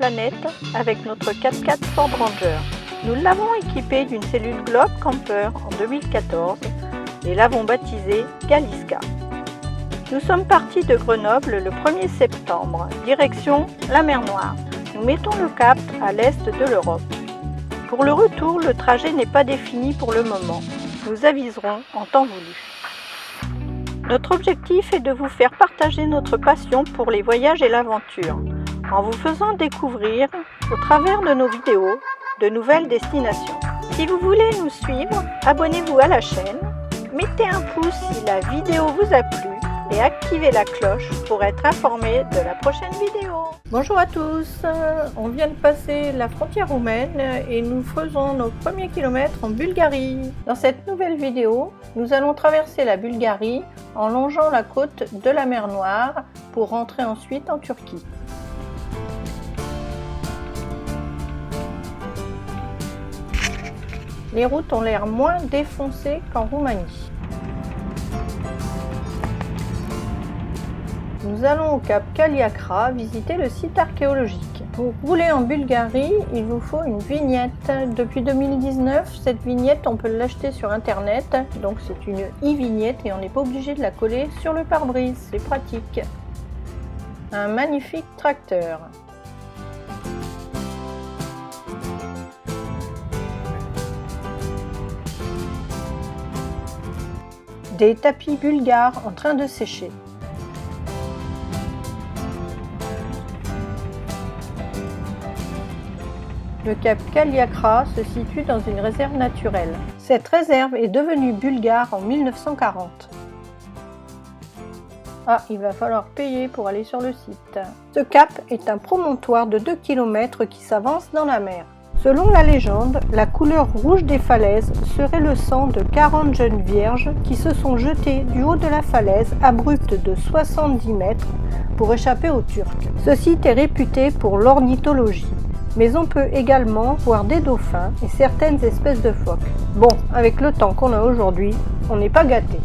planète avec notre 4x4 Ford Ranger. Nous l'avons équipé d'une cellule Globe Camper en 2014 et l'avons baptisé Galiska. Nous sommes partis de Grenoble le 1er septembre, direction la mer Noire. Nous mettons le cap à l'est de l'Europe. Pour le retour, le trajet n'est pas défini pour le moment. Nous aviserons en temps voulu. Notre objectif est de vous faire partager notre passion pour les voyages et l'aventure, en vous faisant découvrir, au travers de nos vidéos, de nouvelles destinations. Si vous voulez nous suivre, abonnez-vous à la chaîne, mettez un pouce si la vidéo vous a plu et activez la cloche pour être informé de la prochaine vidéo. Bonjour à tous, on vient de passer la frontière roumaine et nous faisons nos premiers kilomètres en Bulgarie. Dans cette nouvelle vidéo, nous allons traverser la Bulgarie en longeant la côte de la mer Noire pour rentrer ensuite en Turquie. Les routes ont l'air moins défoncées qu'en Roumanie. Nous allons au cap Kaliakra visiter le site archéologique. Pour rouler en Bulgarie, il vous faut une vignette. Depuis 2019, cette vignette, on peut l'acheter sur internet. Donc c'est une e-vignette et on n'est pas obligé de la coller sur le pare-brise. C'est pratique. Un magnifique tracteur. Des tapis bulgares en train de sécher. Le cap Kaliakra se situe dans une réserve naturelle. Cette réserve est devenue bulgare en 1940. Ah, il va falloir payer pour aller sur le site. Ce cap est un promontoire de 2 km qui s'avance dans la mer. Selon la légende, la couleur rouge des falaises serait le sang de 40 jeunes vierges qui se sont jetées du haut de la falaise abrupte de 70 mètres pour échapper aux Turcs. Ce site est réputé pour l'ornithologie. Mais on peut également voir des dauphins et certaines espèces de phoques. Bon, avec le temps qu'on a aujourd'hui, on n'est pas gâté.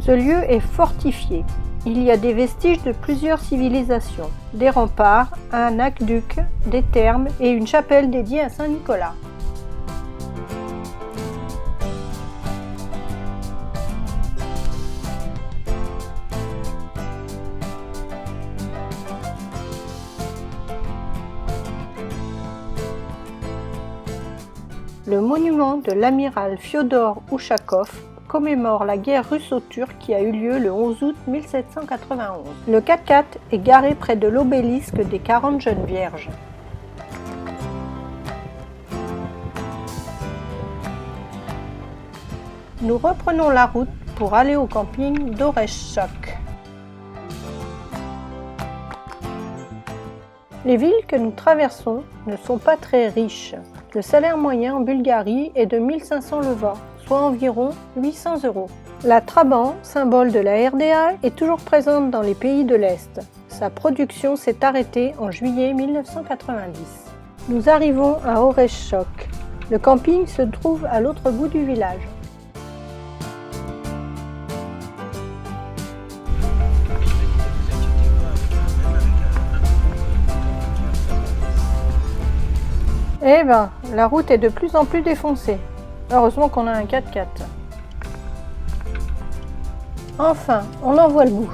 Ce lieu est fortifié. Il y a des vestiges de plusieurs civilisations, des remparts, un aqueduc, des thermes et une chapelle dédiée à Saint-Nicolas. Le monument de l'amiral Fiodor Ouchakov commémore la guerre russo-turque qui a eu lieu le 11 août 1791. Le 4x4 est garé près de l'obélisque des 40 jeunes vierges. Nous reprenons la route pour aller au camping d'Oreshchok. Les villes que nous traversons ne sont pas très riches. Le salaire moyen en Bulgarie est de 1500 levas, soit environ 800 €. La Trabant, symbole de la RDA, est toujours présente dans les pays de l'Est. Sa production s'est arrêtée en juillet 1990. Nous arrivons à Oreshchok. Le camping se trouve à l'autre bout du village. Eh ben, la route est de plus en plus défoncée. Heureusement qu'on a un 4x4. Enfin, on en voit le bout.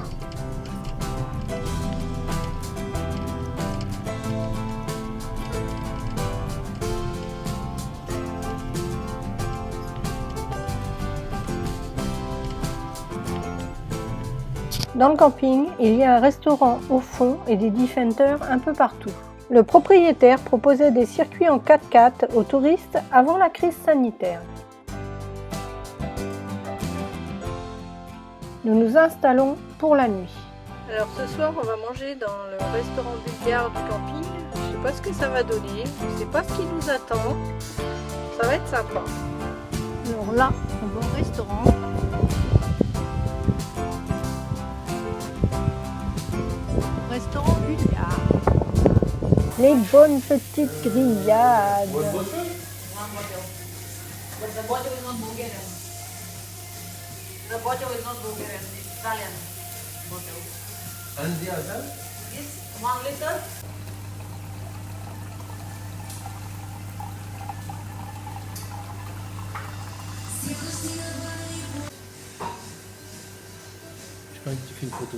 Dans le camping, il y a un restaurant au fond et des defenders un peu partout. Le propriétaire proposait des circuits en 4x4 aux touristes avant la crise sanitaire. Nous nous installons pour la nuit. Alors ce soir, on va manger dans le restaurant bulgare du camping. Je ne sais pas ce que ça va donner, je ne sais pas ce qui nous attend. Ça va être sympa. Alors là, on va au restaurant. Restaurant bulgare. Les bonnes petites grillades. The bottle is not Bulgarian, it's Italian bottle. And the other? This 1 liter. Je crois que tu fais une photo.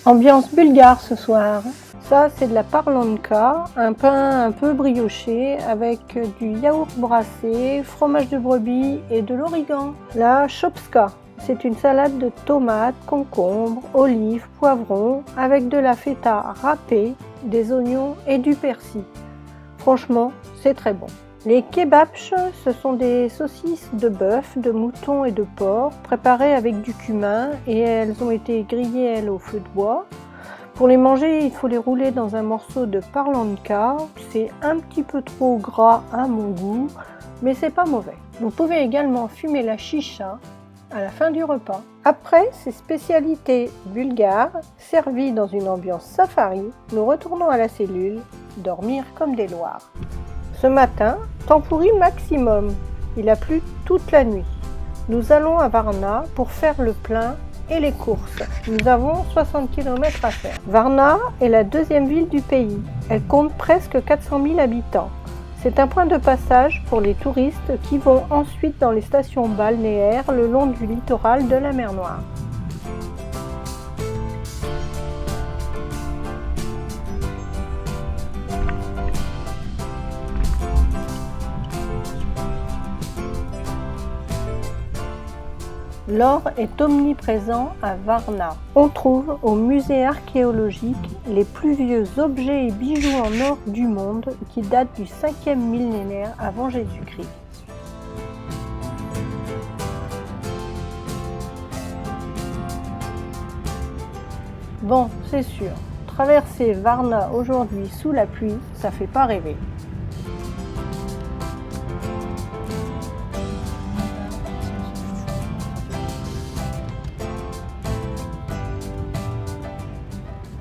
Ambiance bulgare ce soir. Ça, c'est de la parlanka, un pain un peu brioché avec du yaourt brassé, fromage de brebis et de l'origan. La chopska, c'est une salade de tomates, concombres, olives, poivrons avec de la feta râpée, des oignons et du persil. Franchement, c'est très bon. Les kebabs, ce sont des saucisses de bœuf, de mouton et de porc préparées avec du cumin et elles ont été grillées au feu de bois. Pour les manger, il faut les rouler dans un morceau de parlanka. C'est un petit peu trop gras à mon goût, mais c'est pas mauvais. Vous pouvez également fumer la chicha à la fin du repas. Après ces spécialités bulgares, servies dans une ambiance safari, nous retournons à la cellule, dormir comme des loirs. Ce matin, temps pourri maximum. Il a plu toute la nuit. Nous allons à Varna pour faire le plein et les courses. Nous avons 60 km à faire. Varna est la deuxième ville du pays. Elle compte presque 400 000 habitants. C'est un point de passage pour les touristes qui vont ensuite dans les stations balnéaires le long du littoral de la mer Noire. L'or est omniprésent à Varna. On trouve au musée archéologique les plus vieux objets et bijoux en or du monde qui datent du 5e millénaire avant Jésus-Christ. Bon, c'est sûr, traverser Varna aujourd'hui sous la pluie, ça fait pas rêver.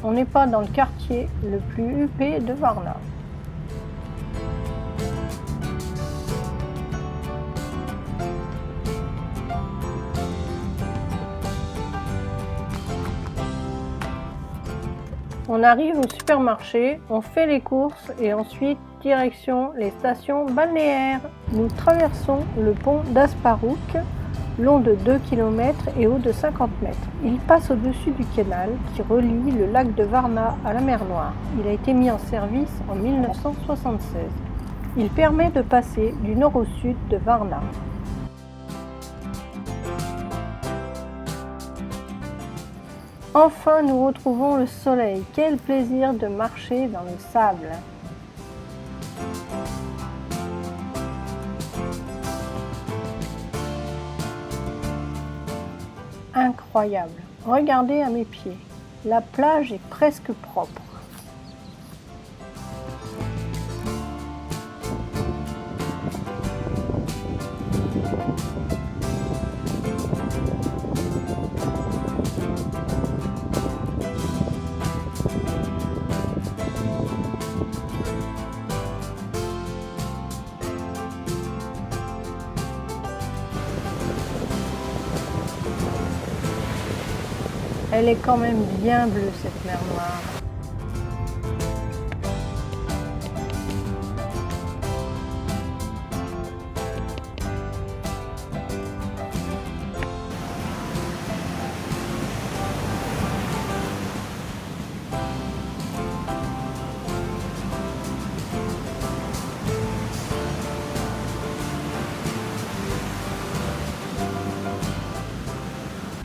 On n'est pas dans le quartier le plus huppé de Varna. On arrive au supermarché, on fait les courses et ensuite direction les stations balnéaires. Nous traversons le pont d'Asparuh, long de 2 km et haut de 50 mètres. Il passe au-dessus du canal qui relie le lac de Varna à la mer Noire. Il a été mis en service en 1976. Il permet de passer du nord au sud de Varna. Enfin, nous retrouvons le soleil. Quel plaisir de marcher dans le sable! Incroyable! Regardez à mes pieds. La plage est presque propre. Elle est quand même bien bleue cette mer Noire.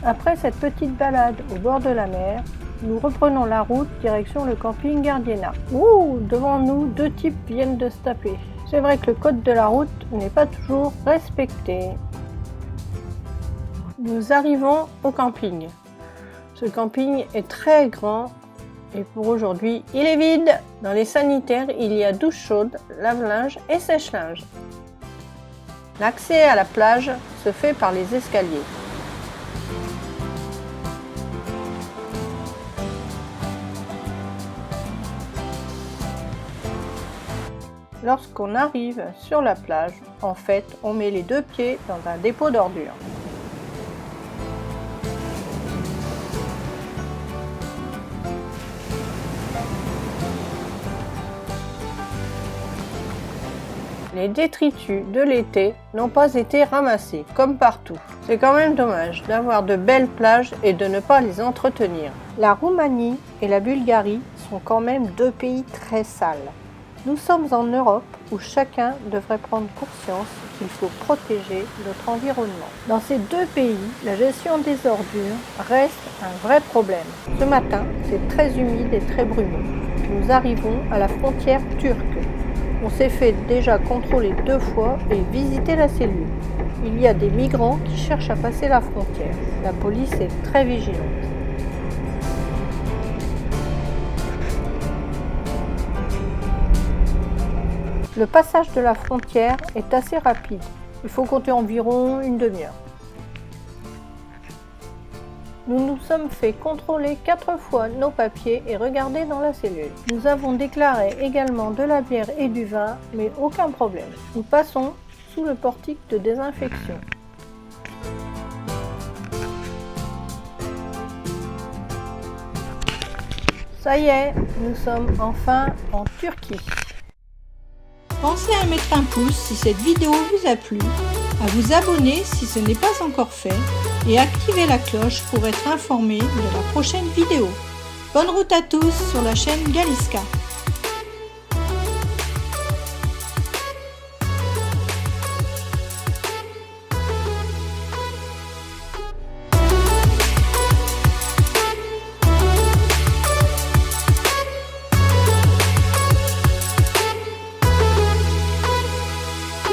Après cette petite balade au bord de la mer, nous reprenons la route direction le camping Gardiena. Ouh, devant nous, deux types viennent de se taper. C'est vrai que le code de la route n'est pas toujours respecté. Nous arrivons au camping. Ce camping est très grand et pour aujourd'hui, il est vide. Dans les sanitaires, il y a douche chaude, lave-linge et sèche-linge. L'accès à la plage se fait par les escaliers. Lorsqu'on arrive sur la plage, en fait, on met les deux pieds dans un dépôt d'ordures. Les détritus de l'été n'ont pas été ramassés, comme partout. C'est quand même dommage d'avoir de belles plages et de ne pas les entretenir. La Roumanie et la Bulgarie sont quand même deux pays très sales. Nous sommes en Europe où chacun devrait prendre conscience qu'il faut protéger notre environnement. Dans ces deux pays, la gestion des ordures reste un vrai problème. Ce matin, c'est très humide et très brumeux. Nous arrivons à la frontière turque. On s'est fait déjà contrôler 2 fois et visiter la cellule. Il y a des migrants qui cherchent à passer la frontière. La police est très vigilante. Le passage de la frontière est assez rapide. Il faut compter environ une demi-heure. Nous nous sommes fait contrôler 4 fois nos papiers et regarder dans la cellule. Nous avons déclaré également de la bière et du vin, mais aucun problème. Nous passons sous le portique de désinfection. Ça y est, nous sommes enfin en Turquie. Pensez à mettre un pouce si cette vidéo vous a plu, à vous abonner si ce n'est pas encore fait et activer la cloche pour être informé de la prochaine vidéo. Bonne route à tous sur la chaîne Galiska.